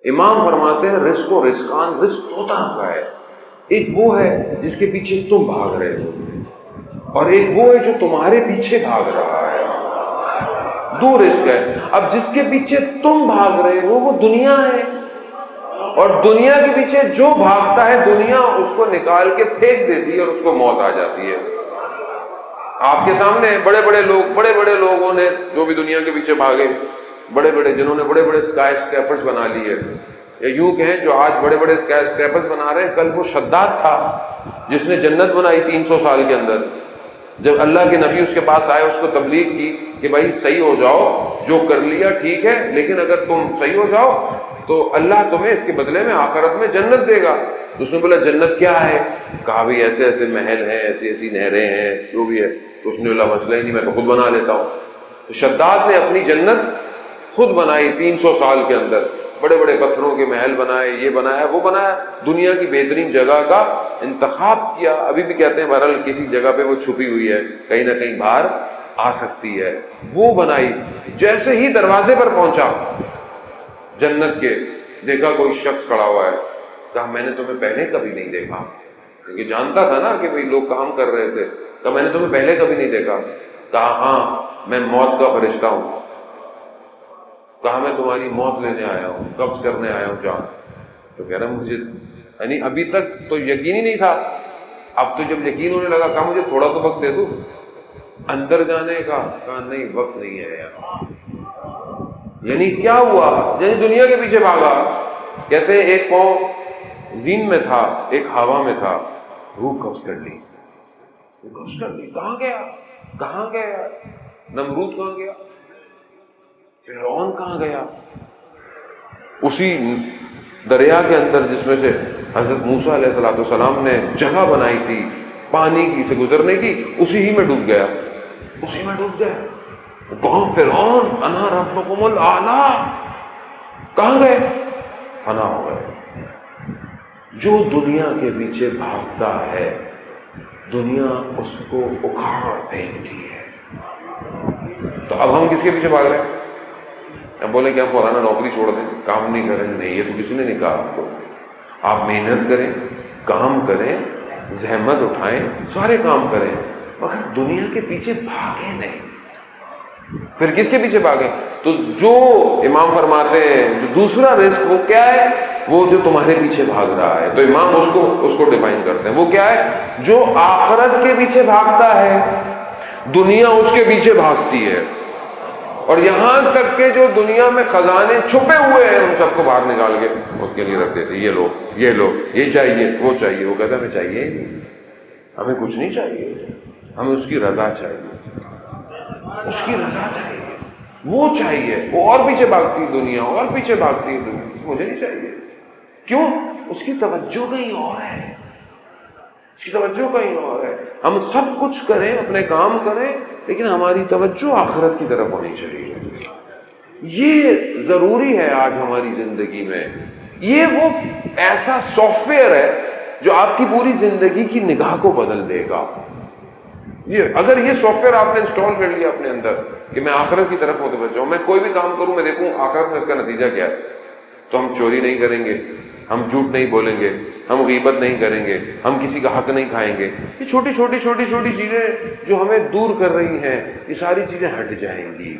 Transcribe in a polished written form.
امام فرماتے ہیں رزق و رزقان، رزق دو طرح کا ہے، ایک وہ ہے جس کے پیچھے تم بھاگ رہے ہو، اور ایک وہ ہے جو تمہارے پیچھے بھاگ رہا ہے، دو رزق ہے۔ اب جس کے پیچھے تم بھاگ رہے ہو وہ دنیا ہے، اور دنیا کے پیچھے جو بھاگتا ہے دنیا اس کو نکال کے پھینک دیتی ہے اور اس کو موت آ جاتی ہے۔ آپ کے سامنے بڑے بڑے لوگوں نے جو بھی دنیا کے پیچھے بھاگے، بڑے بڑے جنہوں نے بڑے بڑے اسکائی اسکریپرز بنا لیے، یا یوں کہیں جو آج بڑے بڑے اسکائی اسکریپرز بنا رہے ہیں، کل وہ شداد تھا جس نے جنت بنائی 300 سال کے اندر۔ جب اللہ کے نبی اس کے پاس آئے، اس کو تبلیغ کی کہ بھائی صحیح ہو جاؤ، جو کر لیا ٹھیک ہے، لیکن اگر تم صحیح ہو جاؤ تو اللہ تمہیں اس کے بدلے میں آخرت میں جنت دے گا۔ تو اس نے بولا جنت کیا ہے؟ کہا بھائی ایسے ایسے محل ہیں، ایسی ایسی نہریں ہیں، جو بھی ہے۔ تو اس نے بولا مسئلہ ہی نہیں، میں تو خود بنا لیتا ہوں۔ تو شداد نے اپنی جنت خود بنائی 300 سال کے اندر، بڑے بڑے پتھروں کے محل بنائے، یہ بنایا وہ بنایا، دنیا کی بہترین جگہ کا انتخاب کیا۔ ابھی بھی کہتے ہیں بہرحال کسی جگہ پہ وہ چھپی ہوئی ہے، کہیں نہ کہیں باہر آ سکتی ہے، وہ بنائی۔ جیسے ہی دروازے پر پہنچا جنت کے، دیکھا کوئی شخص کھڑا ہوا ہے، کہا میں نے تمہیں پہلے کبھی نہیں دیکھا، کیونکہ جانتا تھا نا کہ بھئی لوگ کام کر رہے تھے۔ کہا میں نے تمہیں پہلے کبھی نہیں دیکھا۔ کہا ہاں میں موت کا فرشتہ ہوں۔ کہا میں تمہاری موت لینے آیا ہوں، قبض کرنے آیا ہوں جان۔ تو کہہ رہا مجھے یعنی ابھی تک تو یقین ہی نہیں تھا، اب تو جب یقین ہونے لگا، کہا مجھے تھوڑا تو وقت دے دو اندر جانے کا۔ کہا نہیں وقت نہیں ہے یار۔ یعنی کیا ہوا؟ یعنی دنیا کے پیچھے بھاگا۔ کہتے ہیں ایک پاؤں زین میں تھا، ایک ہوا میں تھا، روح قبض کر لی، قبض کر لی۔ کہاں گیا؟ کہاں گیا؟ نمرود کہاں گیا؟ فرعون کہاں گیا؟ اسی دریا کے اندر جس میں سے حضرت موسیٰ علیہ السلام نے جگہ بنائی تھی پانی کی سے گزرنے کی، اسی ہی میں ڈوب گیا، اسی میں ڈوب گیا۔ کہاں فرعون انا ربکم الاعلی، کہاں گئے؟ فنا ہو گئے۔ جو دنیا کے پیچھے بھاگتا ہے دنیا اس کو اکھاڑ پھینکتی ہے۔ تو اب ہم کس کے پیچھے بھاگ رہے ہیں؟ اب بولے کہ ہم فلانا نوکری چھوڑ دیں، کام نہیں کریں؟ نہیں، یہ تو کسی نے نہیں کہا آپ کو۔ آپ محنت کریں، کام کریں، زحمت اٹھائیں، سارے کام کریں، مگر دنیا کے پیچھے بھاگے نہیں۔ پھر کس کے پیچھے بھاگیں؟ تو جو امام فرماتے ہیں جو دوسرا رزق وہ کیا ہے؟ وہ جو تمہارے پیچھے بھاگ رہا ہے۔ تو امام اس کو ڈیفائن کرتے ہیں، وہ کیا ہے؟ جو آخرت کے پیچھے بھاگتا ہے، دنیا اس کے پیچھے بھاگتی ہے، اور یہاں تک کہ جو دنیا میں خزانے چھپے ہوئے ہیں ان سب کو باہر نکال کے اس کے لیے رکھ دیتے، یہ لو یہ لو، یہ چاہیے وہ چاہیے۔ وہ کہتا ہے ہمیں چاہیے ہی نہیں، ہمیں کچھ نہیں چاہیے، ہمیں اس کی رضا چاہیے، اس کی رضا چاہیے، وہ چاہیے۔ وہ اور پیچھے بھاگتی ہے دنیا، اور پیچھے بھاگتی ہے دنیا، مجھے نہیں چاہیے۔ کیوں؟ اس کی توجہ کہیں اور ہے، اس کی توجہ کہیں اور ہے۔ ہم سب کچھ کریں، اپنے کام کریں، لیکن ہماری توجہ آخرت کی طرف ہونی چاہیے۔ یہ ضروری ہے آج ہماری زندگی میں۔ یہ وہ ایسا سافٹ ویئر ہے جو آپ کی پوری زندگی کی نگاہ کو بدل دے گا۔ یہ اگر یہ سافٹ ویئر آپ نے انسٹال کر لیا اپنے اندر کہ میں آخرت کی طرف متوجہ ہوں، میں کوئی بھی کام کروں میں دیکھوں آخرت میں اس کا نتیجہ کیا ہے، تو ہم چوری نہیں کریں گے، ہم جھوٹ نہیں بولیں گے، ہم غیبت نہیں کریں گے، ہم کسی کا حق نہیں کھائیں گے۔ یہ چھوٹی چھوٹی چیزیں جو ہمیں دور کر رہی ہیں، یہ ساری چیزیں ہٹ جائیں گی۔